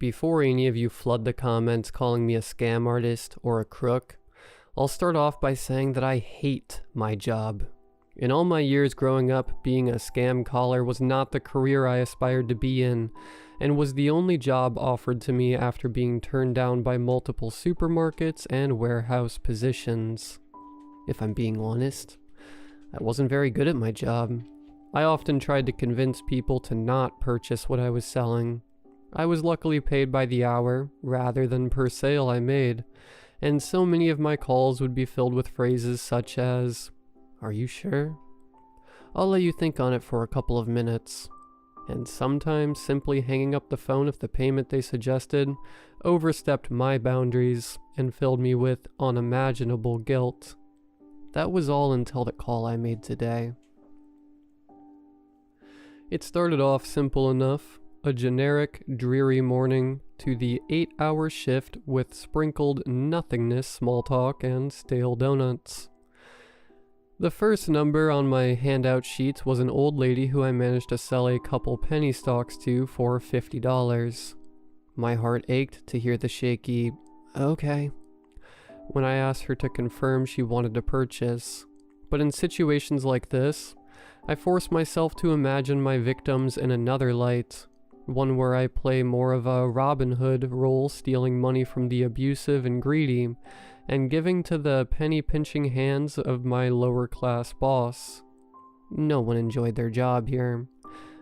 Before any of you flood the comments calling me a scam artist or a crook, I'll start off by saying that I hate my job. In all my years growing up, being a scam caller was not the career I aspired to be in, and was the only job offered to me after being turned down by multiple supermarkets and warehouse positions. If I'm being honest, I wasn't very good at my job. I often tried to convince people to not purchase what I was selling. I was luckily paid by the hour, rather than per sale I made, and so many of my calls would be filled with phrases such as, "Are you sure? I'll let you think on it for a couple of minutes," and sometimes simply hanging up the phone if the payment they suggested overstepped my boundaries and filled me with unimaginable guilt. That was all until the call I made today. It started off simple enough, a generic, dreary morning to the 8-hour shift with sprinkled nothingness small talk and stale donuts. The first number on my handout sheets was an old lady who I managed to sell a couple penny stocks to for $50. My heart ached to hear the shaky, "Okay," when I asked her to confirm she wanted to purchase. But in situations like this, I force myself to imagine my victims in another light, one where I play more of a Robin Hood role, stealing money from the abusive and greedy, and giving to the penny-pinching hands of my lower-class boss. No one enjoyed their job here,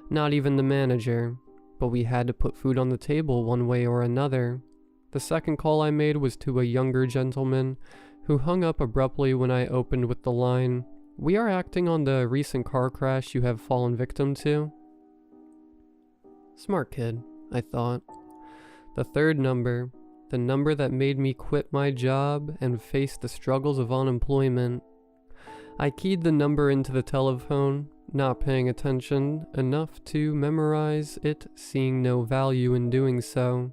not even the manager, but we had to put food on the table one way or another. The second call I made was to a younger gentleman who hung up abruptly when I opened with the line, "We are acting on the recent car crash you have fallen victim to." Smart kid, I thought. The third number, the number that made me quit my job and face the struggles of unemployment. I keyed the number into the telephone, not paying attention enough to memorize it, seeing no value in doing so.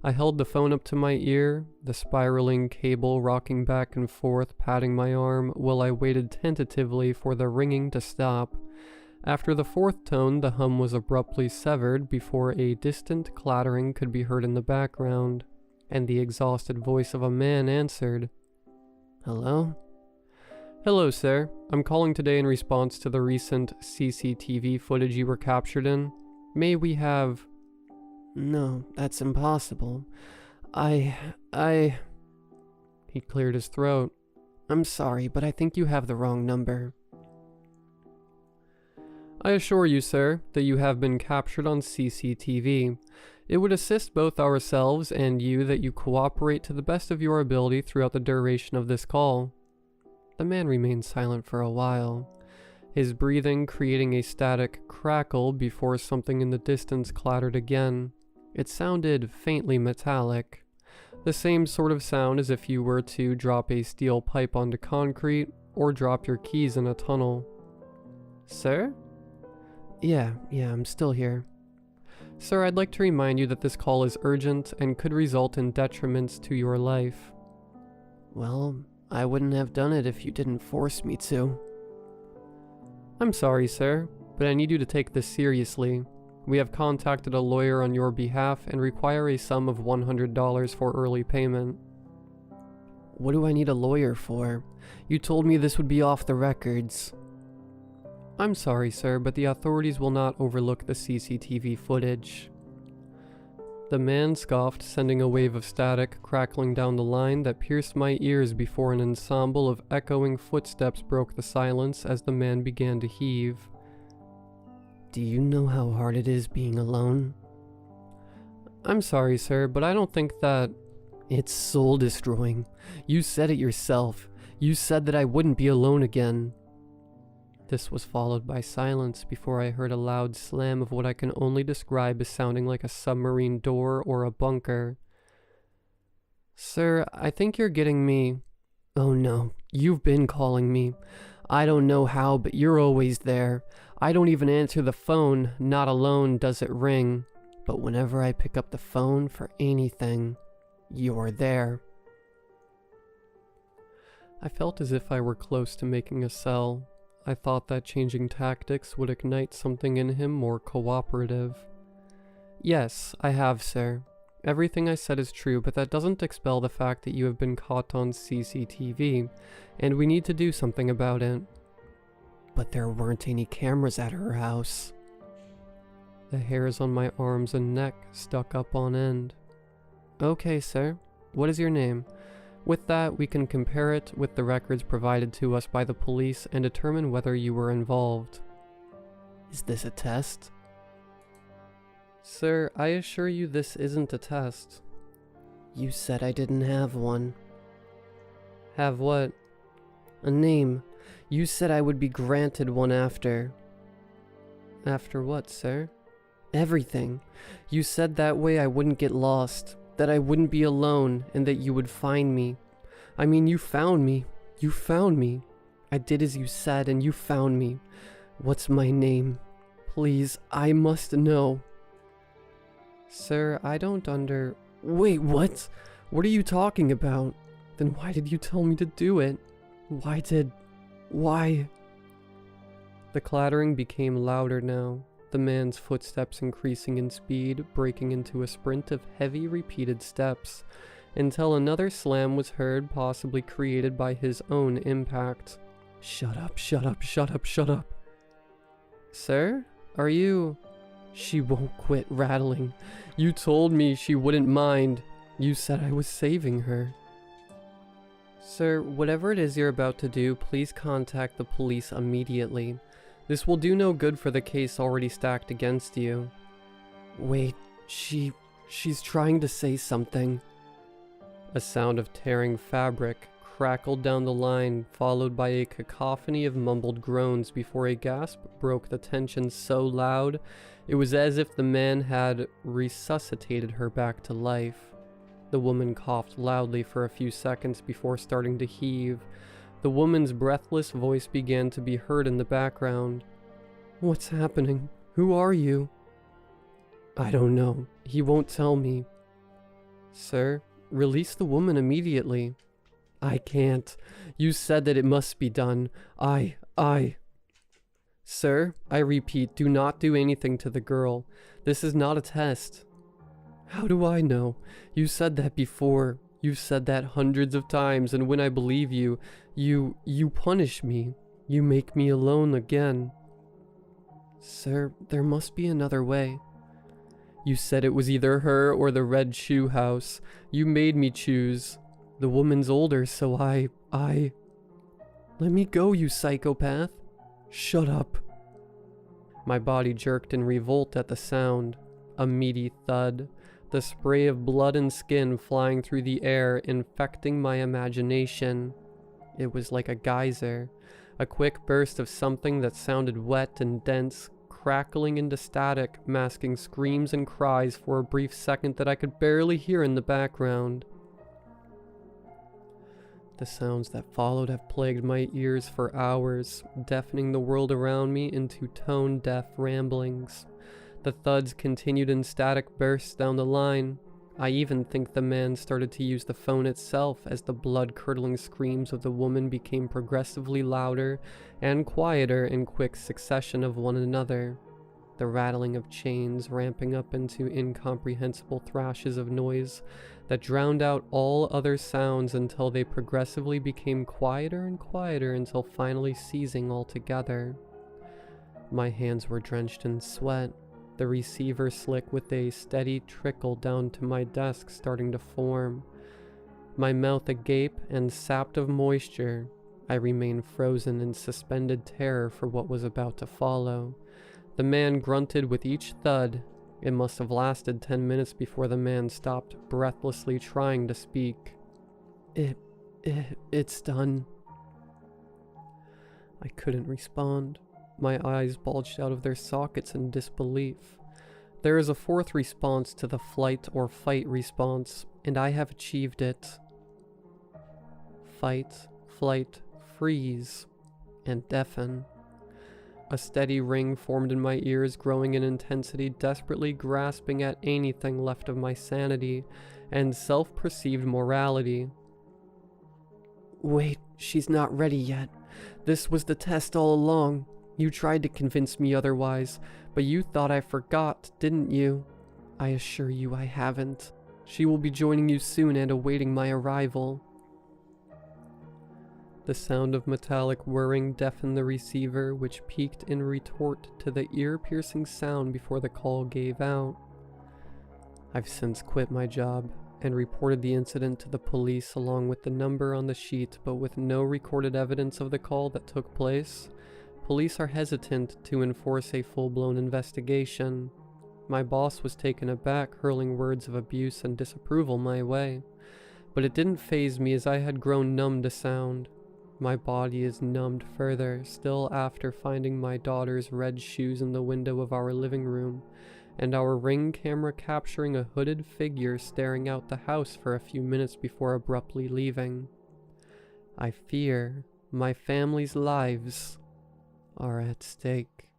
I held the phone up to my ear, the spiraling cable rocking back and forth, patting my arm while I waited tentatively for the ringing to stop. After the fourth tone, the hum was abruptly severed before a distant clattering could be heard in the background, and the exhausted voice of a man answered. "Hello?" "Hello, sir. I'm calling today in response to the recent CCTV footage you were captured in. May we have—" "No, that's impossible. I... He cleared his throat. "I'm sorry, but I think you have the wrong number." "I assure you, sir, that you have been captured on CCTV. It would assist both ourselves and you that you cooperate to the best of your ability throughout the duration of this call." The man remained silent for a while, his breathing creating a static crackle before something in the distance clattered again. It sounded faintly metallic, the same sort of sound as if you were to drop a steel pipe onto concrete or drop your keys in a tunnel. "Sir?" Yeah, I'm still here." "Sir, I'd like to remind you that this call is urgent and could result in detriments to your life." "Well, I wouldn't have done it if you didn't force me to." "I'm sorry, sir, but I need you to take this seriously. We have contacted a lawyer on your behalf and require a sum of $100 for early payment." "What do I need a lawyer for? You told me this would be off the records." "I'm sorry, sir, but the authorities will not overlook the CCTV footage." The man scoffed, sending a wave of static crackling down the line that pierced my ears before an ensemble of echoing footsteps broke the silence as the man began to heave. "Do you know how hard it is being alone?" "I'm sorry, sir, but I don't think that—" "It's soul-destroying. You said it yourself. You said that I wouldn't be alone again." This was followed by silence before I heard a loud slam of what I can only describe as sounding like a submarine door or a bunker. "Sir, I think you're getting me—" "Oh no, you've been calling me. I don't know how, but you're always there. I don't even answer the phone, not alone does it ring. But whenever I pick up the phone for anything, you're there." I felt as if I were close to making a sell. I thought that changing tactics would ignite something in him more cooperative. "Yes, I have, sir. Everything I said is true, but that doesn't expel the fact that you have been caught on CCTV, and we need to do something about it. But there weren't any cameras at her house. The hairs on my arms and neck stuck up on end. Okay, sir. What is your name? With that, we can compare it with the records provided to us by the police and determine whether you were involved. Is this a test? Sir, I assure you this isn't a test. You said I didn't have one. Have what? A name. You said I would be granted one after. After what, sir? Everything. You said that way I wouldn't get lost, that I wouldn't be alone, and that you would find me. I mean, you found me. You found me. I did as you said, and you found me. What's my name? Please, I must know. Sir, I don't Wait, what? What are you talking about? Then why did you tell me to do it? Why? The clattering became louder now, the man's footsteps increasing in speed, breaking into a sprint of heavy repeated steps, until another slam was heard, possibly created by his own impact. Shut up, shut up, shut up, shut up. Sir, are you... She won't quit rattling. You told me she wouldn't mind. You said I was saving her. Sir, whatever it is you're about to do, please contact the police immediately. This will do no good for the case already stacked against you. Wait, she's trying to say something. A sound of tearing fabric crackled down the line, followed by a cacophony of mumbled groans before a gasp broke the tension so loud it was as if the man had resuscitated her back to life. The woman coughed loudly for a few seconds before starting to heave. The woman's breathless voice began to be heard in the background. What's happening? Who are you? I don't know. He won't tell me. Sir, release the woman immediately. I can't. You said that it must be done. Sir, I repeat, do not do anything to the girl. This is not a test. How do I know? You said that before. You've said that hundreds of times, and when I believe you, you punish me. You make me alone again. Sir, there must be another way. You said it was either her or the Red Shoe House. You made me choose. The woman's older, so I... Let me go, you psychopath. Shut up. My body jerked in revolt at the sound. A meaty thud. The spray of blood and skin flying through the air, infecting my imagination. It was like a geyser. A quick burst of something that sounded wet and dense, crackling into static, masking screams and cries for a brief second that I could barely hear in the background. The sounds that followed have plagued my ears for hours, deafening the world around me into tone-deaf ramblings. The thuds continued in static bursts down the line. I even think the man started to use the phone itself as the blood-curdling screams of the woman became progressively louder and quieter in quick succession of one another. The rattling of chains ramping up into incomprehensible thrashes of noise that drowned out all other sounds until they progressively became quieter and quieter until finally ceasing altogether. My hands were drenched in sweat, the receiver slick with a steady trickle down to my desk starting to form. My mouth agape and sapped of moisture, I remained frozen in suspended terror for what was about to follow. The man grunted with each thud. It must have lasted 10 minutes before the man stopped breathlessly trying to speak. It's done. I couldn't respond. My eyes bulged out of their sockets in disbelief. There is a fourth response to the flight or fight response, and I have achieved it. Fight, flight, freeze, and deafen. A steady ring formed in my ears, growing in intensity, desperately grasping at anything left of my sanity and self-perceived morality. Wait, she's not ready yet. This was the test all along. You tried to convince me otherwise, but you thought I forgot, didn't you? I assure you I haven't. She will be joining you soon and awaiting my arrival. The sound of metallic whirring deafened the receiver, which peaked in retort to the ear-piercing sound before the call gave out. I've since quit my job and reported the incident to the police along with the number on the sheet, but with no recorded evidence of the call that took place, police are hesitant to enforce a full-blown investigation. My boss was taken aback, hurling words of abuse and disapproval my way, but it didn't faze me as I had grown numb to sound. My body is numbed further, still after finding my daughter's red shoes in the window of our living room, and our Ring camera capturing a hooded figure staring out the house for a few minutes before abruptly leaving. I fear my family's lives are at stake.